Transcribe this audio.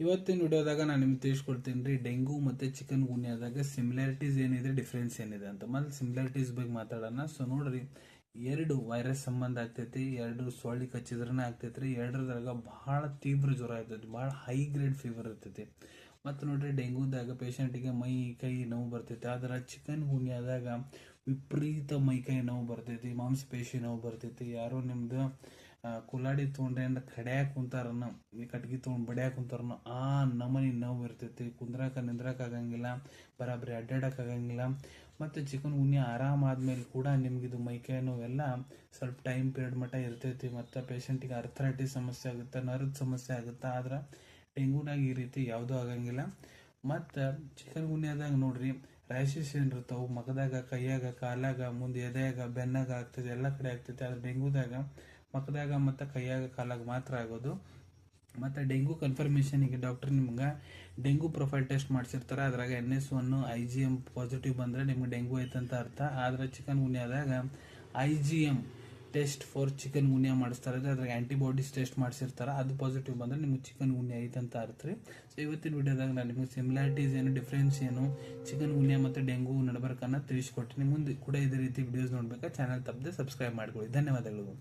ಇವತ್ತಿನ ವಿಡಿಯೋದಾಗ ನಾನು ನಿಮ್ಗೆ ತಿಳಿಸ್ಕೊಡ್ತೀನಿ ರೀ ಡೆಂಗು ಮತ್ತು ಚಿಕನ್ ಗುನ್ಯಾದಾಗ ಸಿಮಿಲಾರಿಟೀಸ್ ಏನಿದೆ ಡಿಫ್ರೆನ್ಸ್ ಏನಿದೆ ಅಂತ. ಮೊದಲು ಸಿಮಿಲಾರಿಟೀಸ್ ಬಗ್ಗೆ ಮಾತಾಡೋಣ. ಸೊ ನೋಡ್ರಿ, ಎರಡು ವೈರಸ್ ಸಂಬಂಧ ಆಗ್ತೈತಿ, ಎರಡು ಸೊಳ್ಳಿ ಕಚ್ಚಿದ್ರನೇ ಆಗ್ತೈತಿ. ಎರಡರದಾಗ ಬಹಳ ತೀವ್ರ ಜ್ವರ ಇರ್ತೈತಿ, ಬಹಳ ಹೈ ಗ್ರೇಡ್ ಫೀವರ್ ಇರ್ತೈತಿ. ಮತ್ತು ನೋಡ್ರಿ, ಡೆಂಗೂದಾಗ ಪೇಷಂಟಿಗೆ ಮೈ ಕೈ ನೋವು ಬರ್ತೈತಿ. ಆದ್ರೆ ಚಿಕನ್ ಗುನ್ಯಾದಾಗ ವಿಪರೀತ ಮೈ ಕೈ ನೋವು ಬರ್ತೈತಿ, ಮಾಂಸಪೇಶಿ ನೋವು ಬರ್ತೈತಿ. ಯಾರೋ ನಿಮ್ದು ಕುಲಾಡಿ ತೊಗೊಂಡ್ರೆ ಕಡ್ಯಾಕ್ ಕುಂತಾರನ್ನ, ಕಟ್ಗಿ ತೊಗೊಂಡು ಬಡ್ಯಾಕ್ ಕುಂತಾರನ್ನ ಆ ನಮನಿ ನೋವು ಇರ್ತೈತಿ. ಕುಂದ್ರಾಕ ನಿಂದ್ರಾಕ ಆಗಂಗಿಲ್ಲ, ಬರಾಬರಿ ಅಡ್ಡಾಡಕ್ ಆಗಂಗಿಲ್ಲ. ಮತ್ತು ಚಿಕನ್ ಗುನ್ಯಾ ಆರಾಮಾದ್ಮೇಲೆ ಕೂಡ ನಿಮ್ಗಿದು ಮೈಕೈ ನೋವೆಲ್ಲ ಸ್ವಲ್ಪ ಟೈಮ್ ಪೀರಿಯಡ್ ಮಟ್ಟ ಇರ್ತೈತಿ. ಮತ್ತು ಪೇಷಂಟಿಗೆ ಅರ್ಥರೈಟಿಸ್ ಸಮಸ್ಯೆ ಆಗುತ್ತೆ, ನರದ ಸಮಸ್ಯೆ ಆಗುತ್ತೆ. ಆದ್ರೆ ಡೆಂಗೂನಾಗ ಈ ರೀತಿ ಯಾವುದೂ ಆಗಂಗಿಲ್ಲ. ಮತ್ತು ಚಿಕನ್ ಗುನ್ಯಾದಾಗ ನೋಡ್ರಿ, ರ್ಯಾಷಸ್ ಏನಿರ್ತಾವೆ ಮಗದಾಗ, ಕೈಯಾಗ, ಕಾಲಾಗ, ಮುಂದೆ ಎದೆಯಾಗ, ಬೆನ್ನಾಗ ಆಗ್ತೈತಿ, ಎಲ್ಲ ಕಡೆ ಆಗ್ತೈತಿ. ಆದ್ರೆ ಡೆಂಗೂದಾಗ ಮಕ್ಕದಾಗ ಮತ್ತು ಕೈಯಾಗ, ಕಾಲಾಗ ಮಾತ್ರ ಆಗೋದು. ಮತ್ತು ಡೆಂಗು ಕನ್ಫರ್ಮೇಷನಿಗೆ ಡಾಕ್ಟರ್ ನಿಮ್ಗೆ ಡೆಂಗು ಪ್ರೊಫೈಲ್ ಟೆಸ್ಟ್ ಮಾಡಿಸಿರ್ತಾರೆ. ಅದ್ರಾಗ NS1 IgM ಪಾಸಿಟಿವ್ ಬಂದರೆ ನಿಮ್ಗೆ ಡೆಂಗು ಐತಂತ ಅರ್ಥ. ಆದರೆ ಚಿಕನ್ ಗುನ್ಯಾದಾಗ IgM test for chikungunya ಮಾಡಿಸ್ತಾರೆ, ಅದ್ರಾಗ ಆ್ಯಂಟಿಬಾಡೀಸ್ ಟೆಸ್ಟ್ ಮಾಡಿಸಿರ್ತಾರೆ. ಅದು ಪಾಸಿಟಿವ್ ಬಂದರೆ ನಿಮ್ಗೆ ಚಿಕನ್ ಗುನ್ಯಾ ಐತಂತ ಅರ್ಥ ರೀ. ಸೊ ಇವತ್ತಿನ ವಿಡಿಯೋದಾಗ ನಾನು ನಿಮ್ಗೆ ಸಿಮಿಲಾರಿಟೀಸ್ ಏನು, ಡಿಫ್ರೆನ್ಸ್ ಏನು, ಚಿಕನ್ ಗುನ್ಯಾ ಮತ್ತು ಡೆಂಗು ನಡಬರ್ಕನ್ನ ತಿಳಿಸ್ಕೊಟ್ಟಿನಿ. ಮುಂದೆ ಕೂಡ ಇದೇ ರೀತಿ ವಿಡಿಯೋಸ್ ನೋಡ್ಬೇಕಾ ಚಾನಲ್ ತಪ್ಪದೆ ಸಬ್ಸ್ಕ್ರೈಬ್ ಮಾಡ್ಕೊಳ್ಳಿ. ಧನ್ಯವಾದಗಳು.